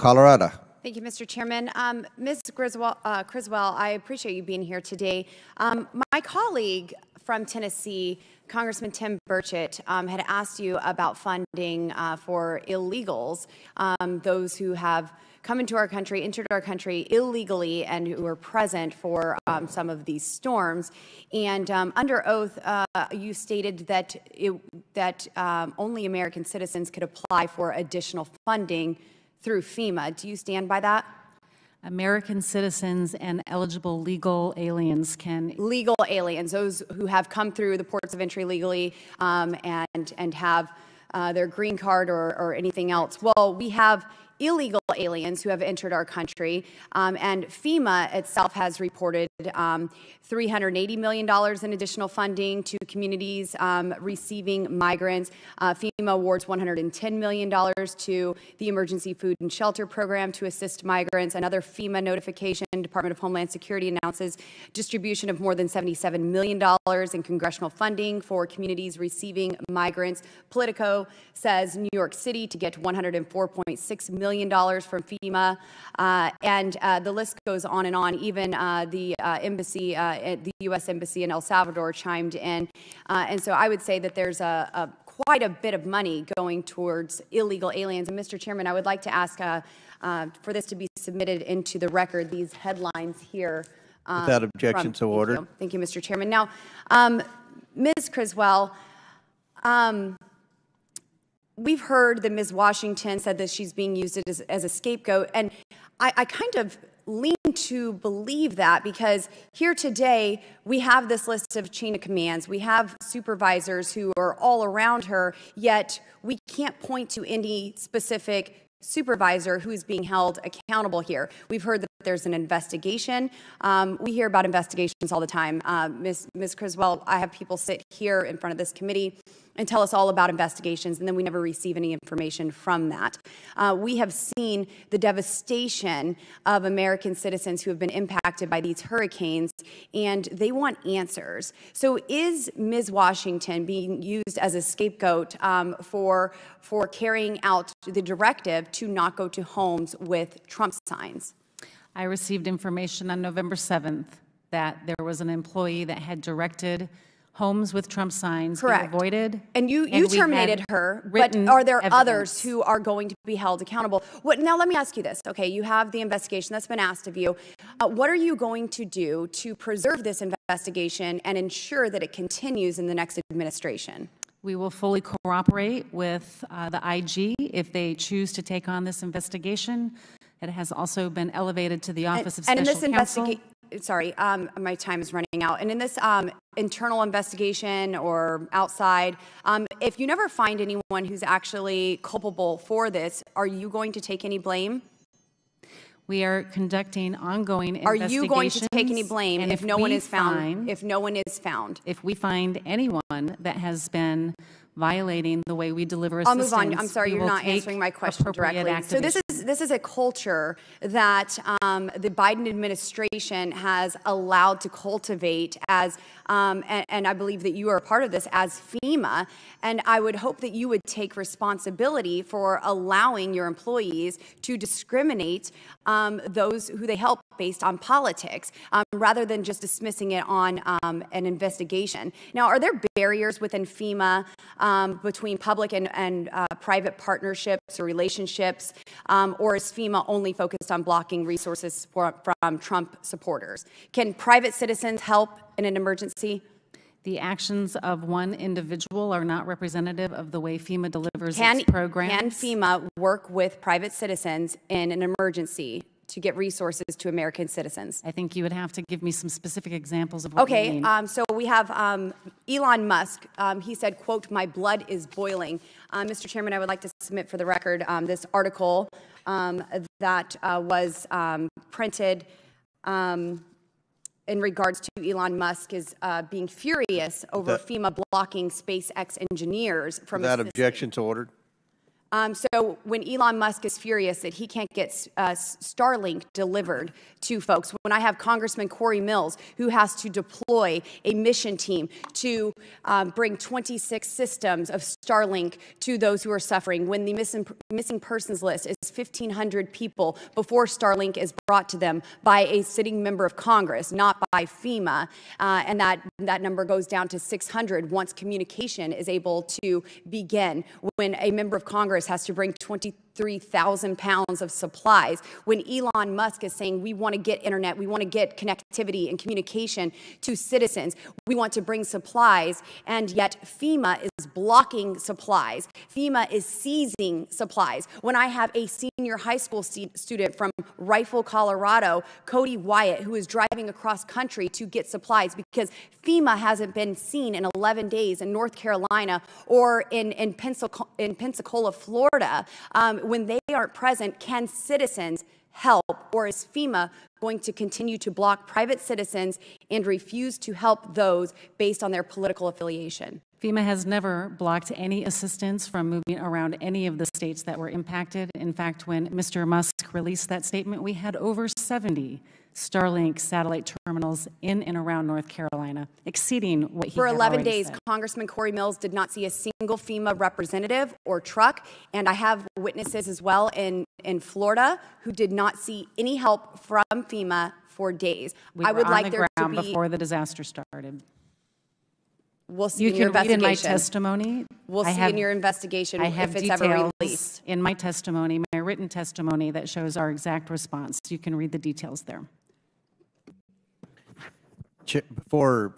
Colorado. Thank you, Mr. Chairman. Ms. Criswell, I appreciate you being here today. My colleague from Tennessee, Congressman Tim Burchett, had asked you about funding for illegals, those who have come into our country, entered our country illegally, and who are present for some of these storms. And under oath, you stated that only American citizens could apply for additional funding through FEMA. Do you stand by that? American citizens and eligible legal aliens can... Legal aliens, those who have come through the ports of entry legally and have their green card or anything else. Well, we have illegal aliens who have entered our country, and FEMA itself has reported $380 million in additional funding to communities receiving migrants. FEMA awards $110 million to the Emergency Food and Shelter Program to assist migrants. Another FEMA notification, Department of Homeland Security announces distribution of more than $77 million in congressional funding for communities receiving migrants. Politico says New York City to get $104.6 million from FEMA, and the list goes on and on. Even the embassy, the U.S. Embassy in El Salvador chimed in, and so I would say that there's quite a bit of money going towards illegal aliens. And Mr. Chairman, I would like to ask for this to be submitted into the record. These headlines here. Without objection, so ordered. Thank you, Mr. Chairman. Now, Ms. Criswell. We've heard that Ms. Washington said that she's being used as a scapegoat, and I kind of lean to believe that, because here today we have this list of chain of commands. We have supervisors who are all around her, yet we can't point to any specific supervisor who's being held accountable here. We've heard that there's an investigation. We hear about investigations all the time. Ms. Criswell, I have people sit here in front of this committee and tell us all about investigations, and then we never receive any information from that. We have seen the devastation of American citizens who have been impacted by these hurricanes, and they want answers. So is Ms. Washington being used as a scapegoat for carrying out the directive to not go to homes with Trump signs? I received information on November 7th that there was an employee that had directed homes with Trump signs be avoided. And you terminated her, but are there others who are going to be held accountable? Now, let me ask you this. Okay, you have the investigation that's been asked of you. What are you going to do to preserve this investigation and ensure that it continues in the next administration? We will fully cooperate with the IG if they choose to take on this investigation. It has also been elevated to the Office of Special Counsel. Sorry, my time is running out. And in this internal investigation or outside, if you never find anyone who's actually culpable for this, are you going to take any blame? We are conducting ongoing investigations. Are you going to take any blame if no one is found? If no one is found, if we find anyone that has been violating the way we deliver assistance, I'll move on. I'm sorry, you're not answering my question directly. So this is a culture that the Biden administration has allowed to cultivate as, and I believe that you are a part of this as FEMA, and I would hope that you would take responsibility for allowing your employees to discriminate those who they help based on politics, rather than just dismissing it on an investigation. Now, are there barriers within FEMA between public and private partnerships or relationships, or is FEMA only focused on blocking resources from Trump supporters? Can private citizens help in an emergency? The actions of one individual are not representative of the way FEMA delivers its programs. Can FEMA work with private citizens in an emergency to get resources to American citizens? I think you would have to give me some specific examples of what you mean. So we have Elon Musk. He said, quote, "My blood is boiling." Mr. Chairman, I would like to submit for the record this article that was printed in regards to Elon Musk is being furious over FEMA blocking SpaceX engineers from without objection, to ordered. So when Elon Musk is furious that he can't get Starlink delivered to folks, when I have Congressman Corey Mills, who has to deploy a mission team to bring 26 systems of Starlink to those who are suffering, when the missing persons list is 1,500 people before Starlink is brought to them by a sitting member of Congress, not by FEMA, and that number goes down to 600 once communication is able to begin, when a member of Congress has to bring 23,000 pounds of supplies, when Elon Musk is saying we want to get internet, we want to get connectivity and communication to citizens, we want to bring supplies, and yet FEMA is blocking supplies. FEMA is seizing supplies. When I have a senior high school student from Rifle, Colorado, Cody Wyatt, who is driving across country to get supplies because FEMA hasn't been seen in 11 days in North Carolina or in Pensacola, Florida, when they aren't present, can citizens help, or is FEMA going to continue to block private citizens and refuse to help those based on their political affiliation? FEMA has never blocked any assistance from moving around any of the states that were impacted. In fact, when Mr. Musk released that statement, we had over 70 Starlink satellite terminals in and around North Carolina, exceeding what he For had 11 already days, said. Congressman Corey Mills did not see a single FEMA representative or truck, and I have witnesses as well in Florida who did not see any help from FEMA for days. We were on the ground before the disaster started. We'll see in your investigation. You can read in my testimony. We'll see in your investigation if it's ever released. In my testimony, my written testimony that shows our exact response. You can read the details there. Before